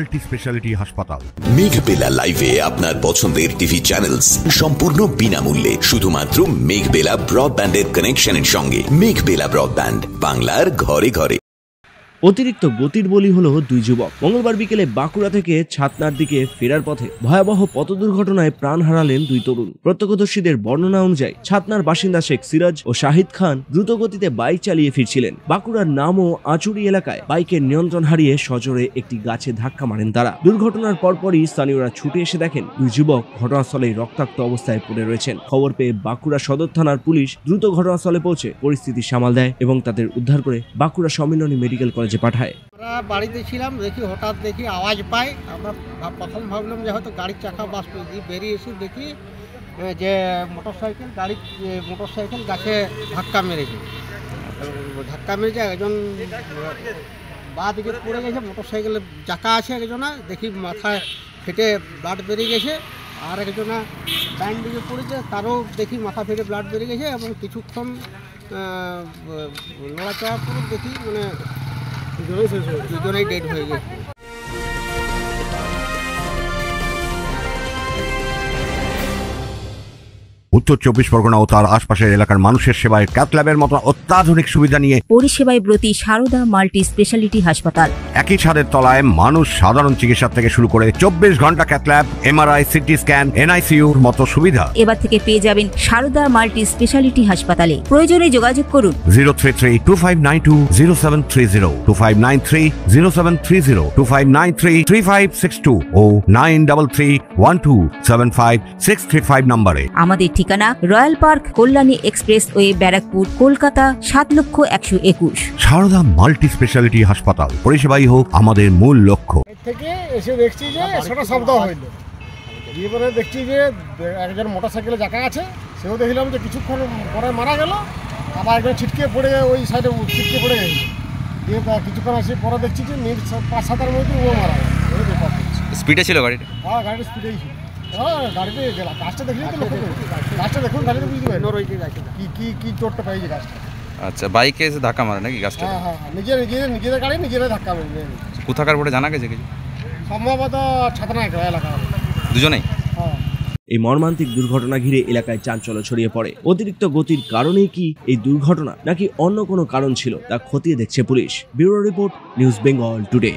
Multi speciality হাসপাতাল। মেঘবেলা লাইভে আপনার পছন্দের টিভি চ্যানেলস সম্পূর্ণ বিনামূল্যে শুধুমাত্র মেঘবেলা ব্রডব্যান্ডের কানেকশনের সঙ্গে। মেঘবেলা ব্রডব্যান্ড, বাংলার ঘরে ঘরে। অতিরিক্ত গতির বলি হলো দুই যুবক। মঙ্গলবার বিকেলে বাঁকুড়া থেকে ছাতনার দিকে ফেরার পথে ভয়াবহ পথ দুর্ঘটনায় প্রাণ হারালেন দুই তরুণ। প্রত্যক্ষদর্শীদের বর্ণনা অনুযায়ী ছাতনার বাসিন্দা শেখ সিরাজ ও শাহিদ খান দ্রুত গতিতে বাইক চালিয়ে ফিরছিলেন। বাঁকুড়ার নাম ও আচুরি এলাকায় বাইকের নিয়ন্ত্রণ হারিয়ে সজোরে একটি গাছে ধাক্কা মারেন তারা। দুর্ঘটনার পরপরই স্থানীয়রা ছুটে এসে দেখেন দুই যুবক ঘটনাস্থলেই রক্তাক্ত অবস্থায় পড়ে রয়েছেন। খবর পেয়ে বাঁকুড়া সদর থানার পুলিশ দ্রুত ঘটনাস্থলে পৌঁছে পরিস্থিতি সামাল দেয় এবং তাদের উদ্ধার করে বাঁকুড়া সম্মিলনী মেডিকেল কলেজে পাঠায়। আমরা বাড়িতে ছিলাম, দেখি হঠাৎ দেখি আওয়াজ পাই। আমরা প্রথম ভাবলাম যে হয়তো গাড়ির চাকা বাস্ট দিয়ে বেরিয়ে এসে দেখি যে মোটরসাইকেল গাছে ধাক্কা মেরেছে। একজন বা দিকে পড়ে গেছে, মোটরসাইকেলের চাকা আছে একজনা, দেখি মাথায় ফেটে ব্লাড বেরিয়ে গেছে। আর একজনা ডাইন দিকে পড়েছে, তারও দেখি মাথা ফেটে ব্লাড বেরিয়ে গেছে এবং কিছুক্ষণ লড়াচড়ার পর দেখি মানে দুজনেই ডেড হয়ে গেছে। উত্তর 24 পরগনা ও তার আশপাশের এলাকার মানুষের সেবায় ক্যাথ ল্যাবের মতো অত্যাধুনিক সুবিধা নিয়ে পরিষেবায় ব্রতী সারদা মাল্টি স্পেশালিটি হাসপাতাল। একই ছাদের তলায় মানুষ সাধারণ চিকিৎসা থেকে শুরু করে 24 ঘন্টা cath lab, MRI, CT scan, এনআইসিইউর মতো সুবিধা এবার থেকে পেয়ে যাবেন সারদা মাল্টি স্পেশালিটি হাসপাতালে। প্রয়োজনে যোগাযোগ করুন 033-2592-0730, 2593-0730, 2593-3562 ও 9331275635 নম্বরে। আমাদের ঠিকানা royal park, Kalyani expressway, Barrackpore, Kolkata 7,01,21। Sarada multi speciality হাসপাতাল, পরিষেবাই হোক আমাদের মূল লক্ষ্য। থেকে এসে দেখছি যে সেটা শব্দ হইল, দিয়ে পরে দেখছি যে একজন মোটরসাইকেলে চাকা আছে, সেও দেখলাম যে কিছুক্ষণ পরে মারা গেল। আবার একজন ছিটকে পড়ে ওই সাইডে ছিটকে পড়ে গেছে। দিয়ে কিছুক্ষণ আসে পরে দেখছি যে 5-7-এর মধ্যে ও মারা গেল। স্পিডে ছিল গাড়িটা? হ্যাঁ, গাড়িটা স্পিডেই ছিল। গাড়িতে গেলাম, গাছটা দেখলেই তো লক্ষ্য করি। গাছটা দেখুন, গাড়িতে বুঝতে পারি কি চোটটা পাইছে গাছটা। আচ্ছা, বাইকে এসে ধাক্কা মারে নাকি গাছটা? হ্যাঁ, নিজেদের গাড়ি নিজেরাই ধাক্কা মারে। কোথাকার বলে জানা গেছে কিছু? সম্ভবত ছাতনা এলাকা। দুজনেই? এই মর্মান্তিক দুর্ঘটনা ঘিরে এলাকায় চাঞ্চল্য ছড়িয়ে পড়ে। অতিরিক্ত গতির কারণে কি এই দুর্ঘটনা নাকি অন্য কোনো কারণ ছিল তা খতিয়ে দেখছে police. Bureau report, news Bengal today.